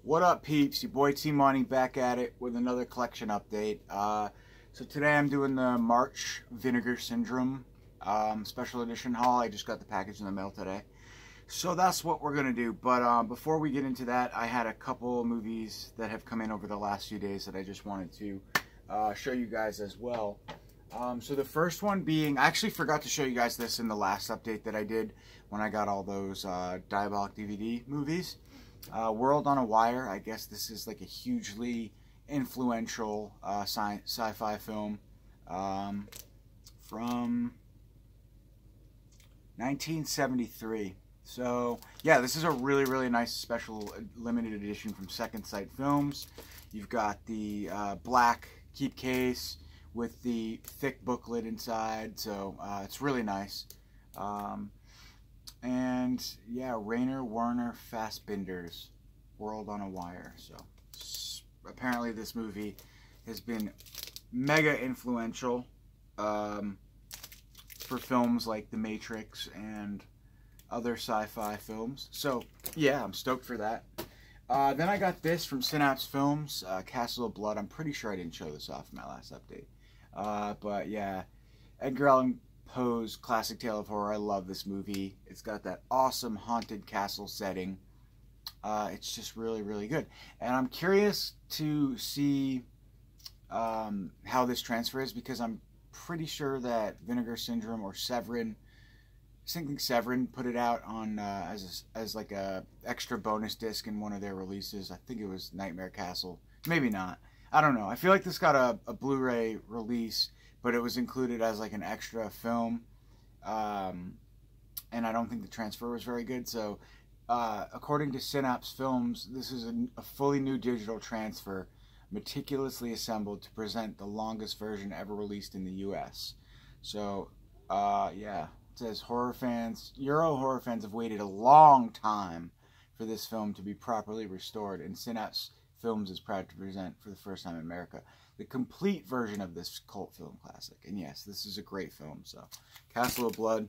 What up, peeps? Your boy T-Money back at it with another collection update. So today I'm doing the March Vinegar Syndrome special edition haul. I just got the package in the mail today. So that's what we're going to do. But before we get into that, I had a couple movies that have come in over the last few days that I just wanted to show you guys as well. So the first one being, I actually forgot to show you guys this in the last update that I did when I got all those Diabolic DVD movies. World on a Wire. I guess this is like a hugely influential sci-fi film from 1973. So yeah, this is a really nice special limited edition from Second Sight Films. You've got the black keep case with the thick booklet inside, so it's really nice. And yeah, Rainer Werner Fassbinder's World on a Wire. So apparently this movie has been mega influential for films like The Matrix and other sci-fi films. So yeah, I'm stoked for that. Then I got this from Synapse Films, Castle of Blood. I'm pretty sure I didn't show this off in my last update. But yeah, Edgar Allan Poe's classic tale of horror. I love this movie. It's got that awesome haunted castle setting. It's just really good. And I'm curious to see how this transfers, because I'm pretty sure that Vinegar Syndrome or Severin, I think Severin put it out on as like a extra bonus disc in one of their releases. I think it was Nightmare Castle. Maybe not. I don't know. I feel like this got a Blu-ray release, but it was included as like an extra film, and I don't think the transfer was very good. So according to Synapse Films, this is a fully new digital transfer, meticulously assembled to present the longest version ever released in the US. So yeah, it says Euro horror fans have waited a long time for this film to be properly restored, and Synapse Films is proud to present for the first time in America the complete version of this cult film classic. And yes, this is a great film. So Castle of Blood.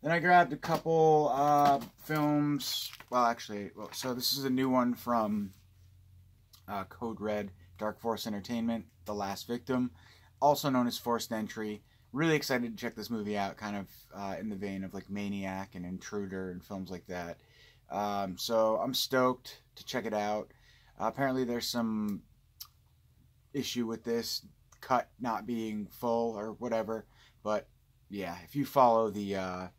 Then I grabbed a couple films. Well, actually, so this is a new one from Code Red, Dark Force Entertainment, The Last Victim, also known as Forced Entry. Really excited to check this movie out, kind of in the vein of like Maniac and Intruder and films like that. So I'm stoked to check it out. Apparently there's some issue with this cut not being full or whatever, but yeah, if you follow the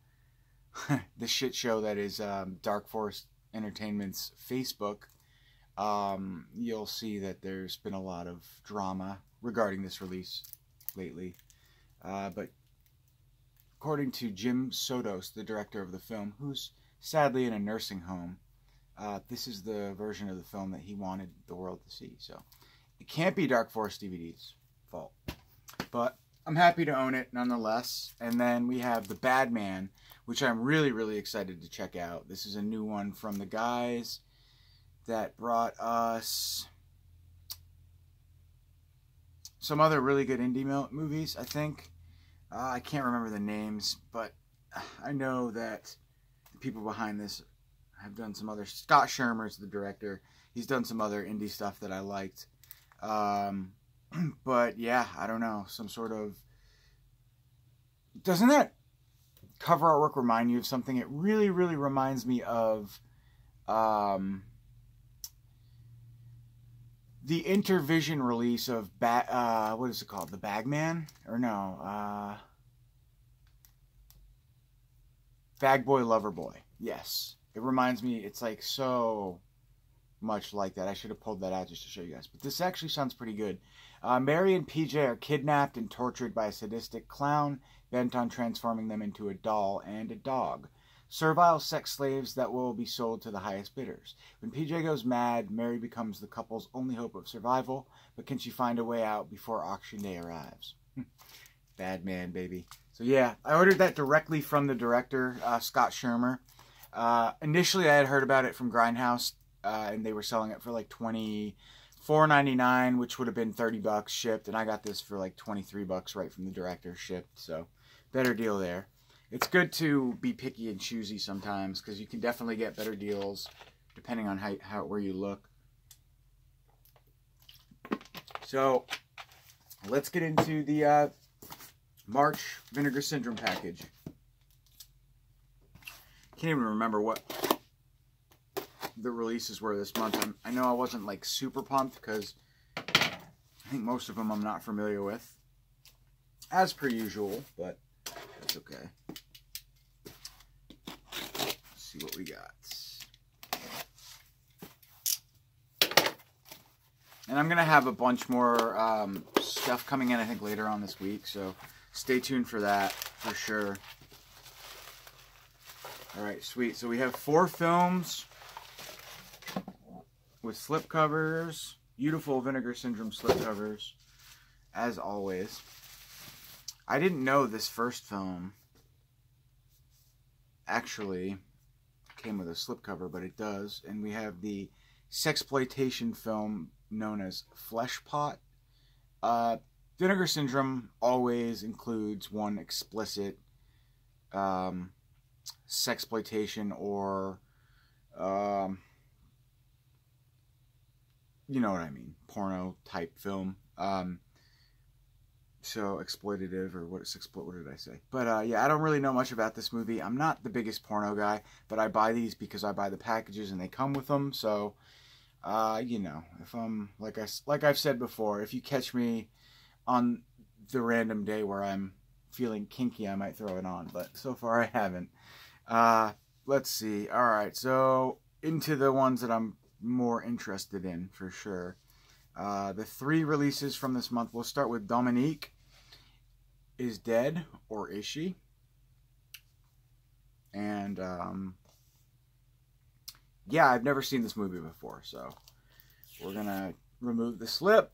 the shit show that is Dark Force Entertainment's Facebook, you'll see that there's been a lot of drama regarding this release lately. But according to Jim Sotos, the director of the film, who's sadly in a nursing home, this is the version of the film that he wanted the world to see. So it can't be Dark Force DVD's fault. But I'm happy to own it nonetheless. And then we have The Bad Man, which I'm really excited to check out. This is a new one from the guys that brought us some other really good indie movies, I think. I can't remember the names, but I know that the people behind this have done some other... Scott Shermer's the director. He's done some other indie stuff that I liked. But yeah, I don't know. Some sort of... Doesn't that cover artwork remind you of something? It really reminds me of the Intervision release of what is it called? The Bagman? Or no, Bag Boy Lover Boy. Yes. It reminds me, it's like so much like that. I should have pulled that out just to show you guys. But this actually sounds pretty good. Mary and PJ are kidnapped and tortured by a sadistic clown bent on transforming them into a doll and a dog. Servile sex slaves that will be sold to the highest bidders. When PJ goes mad, Mary becomes the couple's only hope of survival, but can she find a way out before auction day arrives? Bad Man, baby. So yeah, I ordered that directly from the director, Scott Shermer. Initially, I had heard about it from Grindhouse, and they were selling it for like $24.99, which would have been $30 shipped, and I got this for like $23 right from the director shipped, so better deal there. It's good to be picky and choosy sometimes, because you can definitely get better deals depending on where you look. So let's get into the March Vinegar Syndrome package. Can't even remember what the releases were this month. I know I wasn't like super pumped because I think most of them I'm not familiar with, as per usual, but that's okay. Let's see what we got. And I'm going to have a bunch more stuff coming in, I think, later on this week, so stay tuned for that, for sure. Alright, sweet. So we have 4 films with slipcovers. Beautiful Vinegar Syndrome slipcovers, as always. I didn't know this first film actually came with a slipcover, but it does. And we have the sexploitation film known as Flesh Pot. Vinegar Syndrome always includes one explicit sexploitation or you know what I mean, porno type film. So exploitative, or what did I say? But yeah, I don't really know much about this movie. I'm not the biggest porno guy, but I buy these because I buy the packages and they come with them. So you know, if I'm like I've said before, if you catch me on the random day where I'm feeling kinky, I might throw it on, but so far I haven't. Let's see. All right, so into the ones that I'm more interested in, for sure. The 3 releases from this month. We'll start with Dominique is Dead, or Is She? And yeah, I've never seen this movie before, so we're gonna remove the slip.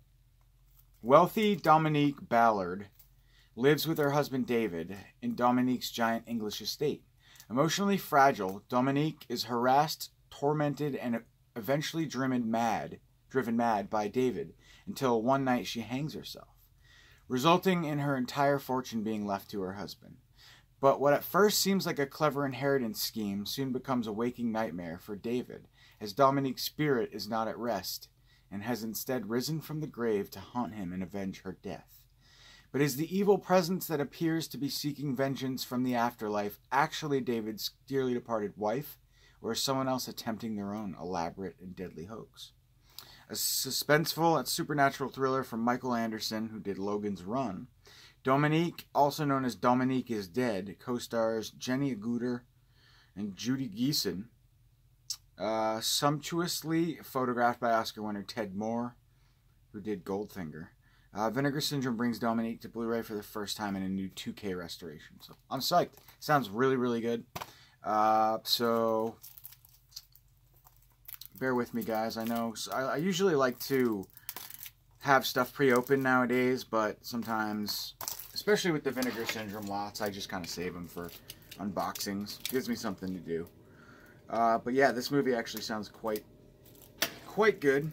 Wealthy Dominique Ballard lives with her husband David in Dominique's giant English estate. Emotionally fragile, Dominique is harassed, tormented, and eventually driven mad by David until one night she hangs herself, resulting in her entire fortune being left to her husband. But what at first seems like a clever inheritance scheme soon becomes a waking nightmare for David, as Dominique's spirit is not at rest and has instead risen from the grave to haunt him and avenge her death. But is the evil presence that appears to be seeking vengeance from the afterlife actually David's dearly departed wife, or is someone else attempting their own elaborate and deadly hoax? A suspenseful and supernatural thriller from Michael Anderson, who did Logan's Run. Dominique, also known as Dominique is Dead, co-stars Jenny Agutter and Judy Geeson. Sumptuously photographed by Oscar winner Ted Moore, who did Goldfinger. Vinegar Syndrome brings Dominique to Blu-ray for the first time in a new 2K restoration. So I'm psyched. Sounds really, really good. So bear with me, guys. I know I usually like to have stuff pre-opened nowadays, but sometimes, especially with the Vinegar Syndrome lots, I just kind of save them for unboxings. It gives me something to do. But yeah, this movie actually sounds quite good.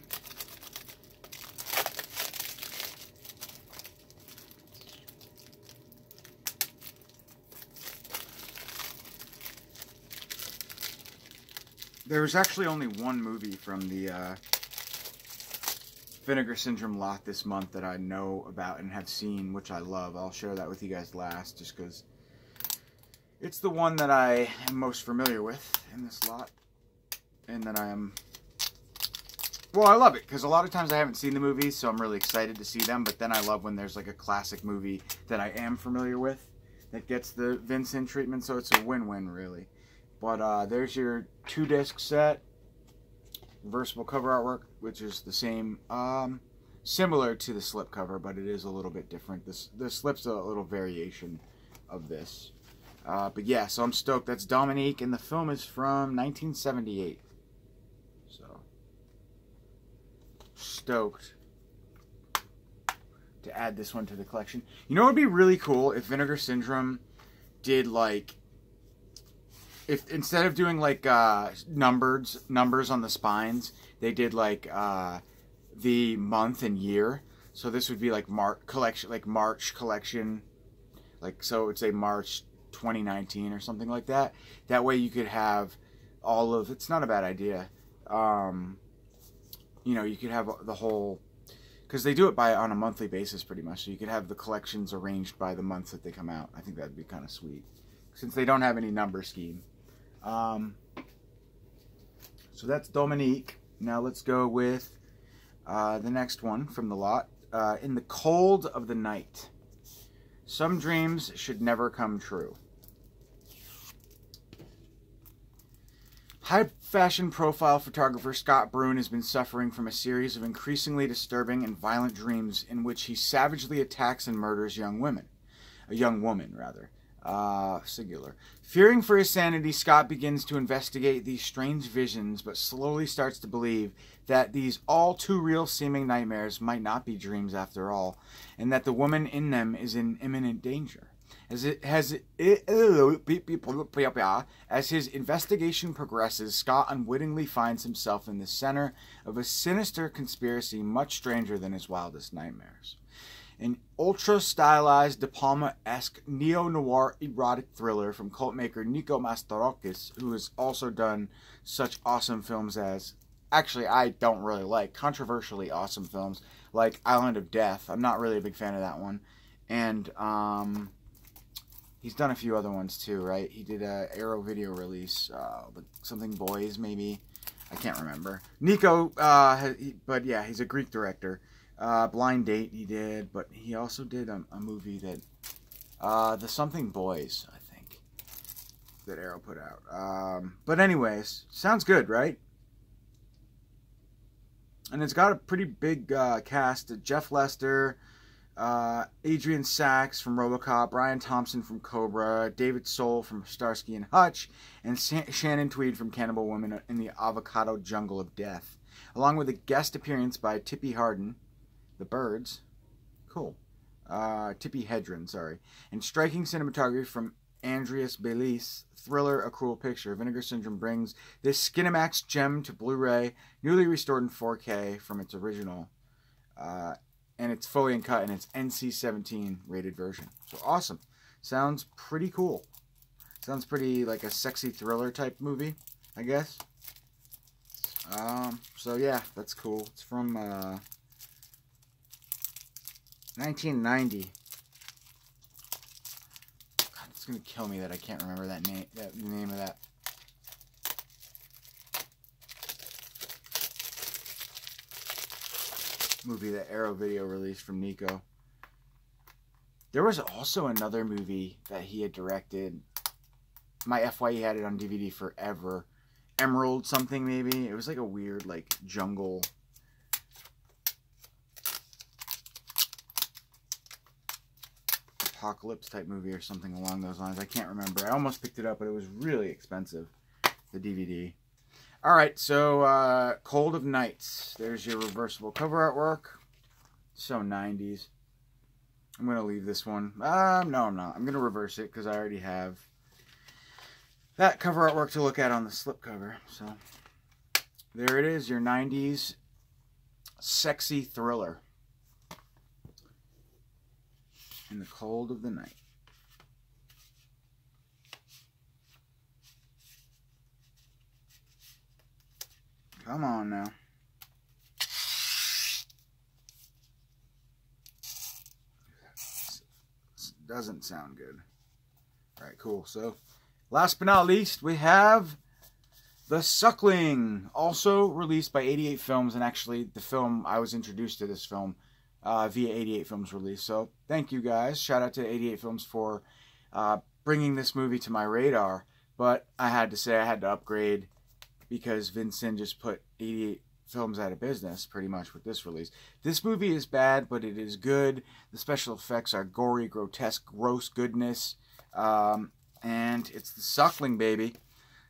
There was actually only one movie from the Vinegar Syndrome lot this month that I know about and have seen, which I love. I'll share that with you guys last, just because it's the one that I am most familiar with in this lot. And that I am... Well, I love it, because a lot of times I haven't seen the movies, so I'm really excited to see them. But then I love when there's like a classic movie that I am familiar with that gets the Vincent treatment, so it's a win-win, really. But there's your 2-disc set, reversible cover artwork, which is the same, similar to the slip cover, but it is a little bit different. The slip's a little variation of this. But yeah, so I'm stoked. That's Dominique, and the film is from 1978. So, stoked to add this one to the collection. You know what would be really cool if Vinegar Syndrome did like... If instead of doing like numbers on the spines, they did like the month and year. So this would be like March collection, like so it would say March 2019 or something like that. That way you could have all of, it's not a bad idea, You know, you could have the whole, because they do it on a monthly basis pretty much, so you could have the collections arranged by the months that they come out. I think that'd be kind of sweet, since they don't have any number scheme. So that's Dominique. Now let's go with the next one from the lot. In the Cold of the Night. Some dreams should never come true. High-fashion profile photographer Scott Brune has been suffering from a series of increasingly disturbing and violent dreams in which he savagely attacks and murders young women. A young woman, rather. Singular. Fearing for his sanity, Scott begins to investigate these strange visions, but slowly starts to believe that these all-too-real seeming nightmares might not be dreams after all, and that the woman in them is in imminent danger. As his investigation progresses, Scott unwittingly finds himself in the center of a sinister conspiracy much stranger than his wildest nightmares. An ultra-stylized, De Palma-esque neo-noir erotic thriller from cult maker Nico Mastorakis, who has also done such awesome films as, actually I don't really like, controversially awesome films, like Island of Death. I'm not really a big fan of that one. And, he's done a few other ones too, right? He did a Arrow video release, something Boys maybe, I can't remember. Nico, but yeah, he's a Greek director. Blind Date he did, but he also did a movie that, the Something Boys, I think, that Arrow put out. But anyways, sounds good, right? And it's got a pretty big cast. Jeff Lester, Adrian Sachs from RoboCop, Brian Thompson from Cobra, David Soul from Starsky and Hutch, and Shannon Tweed from Cannibal Woman in the Avocado Jungle of Death, along with a guest appearance by Tippi Hedren, The Birds, cool, Tippi Hedren, sorry, and striking cinematography from Andreas Belize, thriller A Cruel Picture. Vinegar Syndrome brings this Skinemax gem to Blu-ray, newly restored in 4K from its original, and it's fully uncut in its NC-17 rated version. So awesome. Sounds pretty cool. Sounds pretty like a sexy thriller type movie, I guess. So yeah, that's cool. It's from 1990. God, it's gonna kill me that I can't remember that name. The name of that. Movie that Arrow Video released from Nico. There was also another movie that he had directed. My FYE had it on DVD forever. Emerald something maybe. It was like a weird like jungle apocalypse type movie or something along those lines. I can't remember. I almost picked it up, but it was really expensive, the DVD. Alright, so Cold of Nights. There's your reversible cover artwork. So 90s. I'm going to leave this one. No, I'm not. I'm going to reverse it because I already have that cover artwork to look at on the slipcover. So there it is, your 90s sexy thriller. In the Cold of the Night. Come on now. This doesn't sound good. Alright, cool. So, last but not least, we have The Suckling. Also released by 88 Films, and actually the film, I was introduced to this film via 88 Films release. So, thank you guys. Shout out to 88 Films for bringing this movie to my radar. But I had to say I had to upgrade, because Vincent just put 88 Films out of business, pretty much, with this release. This movie is bad, but it is good. The special effects are gory, grotesque, gross goodness. And it's The Suckling, baby.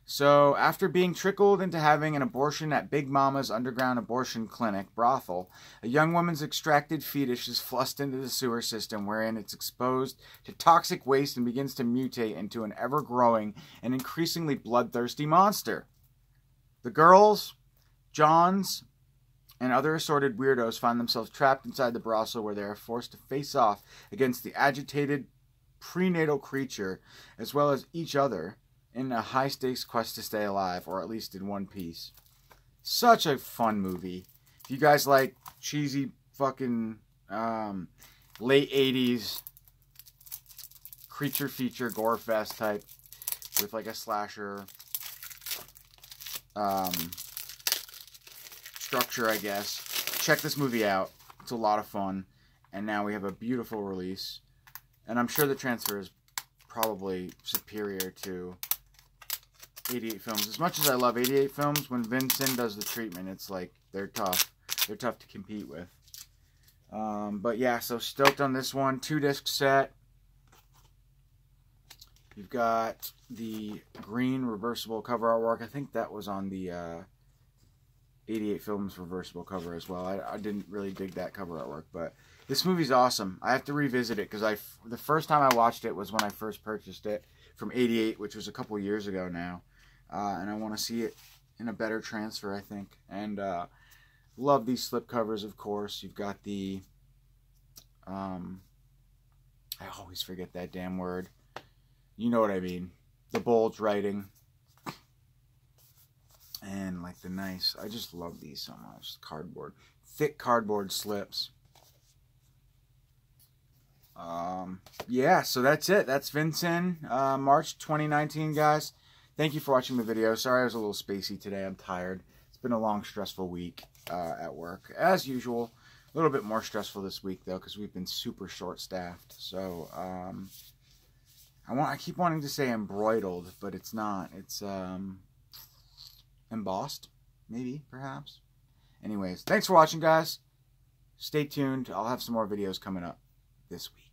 So, after being trickled into having an abortion at Big Mama's underground abortion clinic, brothel, a young woman's extracted fetus is flushed into the sewer system, wherein it's exposed to toxic waste and begins to mutate into an ever-growing and increasingly bloodthirsty monster. The girls, Johns, and other assorted weirdos find themselves trapped inside the brothel, where they are forced to face off against the agitated prenatal creature, as well as each other, in a high-stakes quest to stay alive, or at least in one piece. Such a fun movie. If you guys like cheesy fucking late 80s creature feature gore fest type with like a slasher structure, I guess, check this movie out. It's a lot of fun. And now we have a beautiful release. And I'm sure the transfer is probably superior to 88 films. As much as I love 88 films, when Vincent does the treatment, it's like they're tough. They're tough to compete with. But yeah, so stoked on this one. 2-disc set. You've got the green reversible cover artwork. I think that was on the 88 Films reversible cover as well. I didn't really dig that cover artwork, but this movie's awesome. I have to revisit it because the first time I watched it was when I first purchased it from 88, which was a couple years ago now. And I want to see it in a better transfer, I think. And love these slip covers, of course. You've got the... I always forget that damn word. You know what I mean. The bulge writing. And like the nice... I just love these so much. Cardboard. Thick cardboard slips. Yeah, so that's it. That's Vincent. March 2019, guys. Thank you for watching the video. Sorry I was a little spacey today. I'm tired. It's been a long, stressful week at work. As usual. A little bit more stressful this week, though, because we've been super short-staffed. So, I keep wanting to say embroidered, but it's not. It's embossed, maybe, perhaps. Anyways, thanks for watching, guys. Stay tuned. I'll have some more videos coming up this week.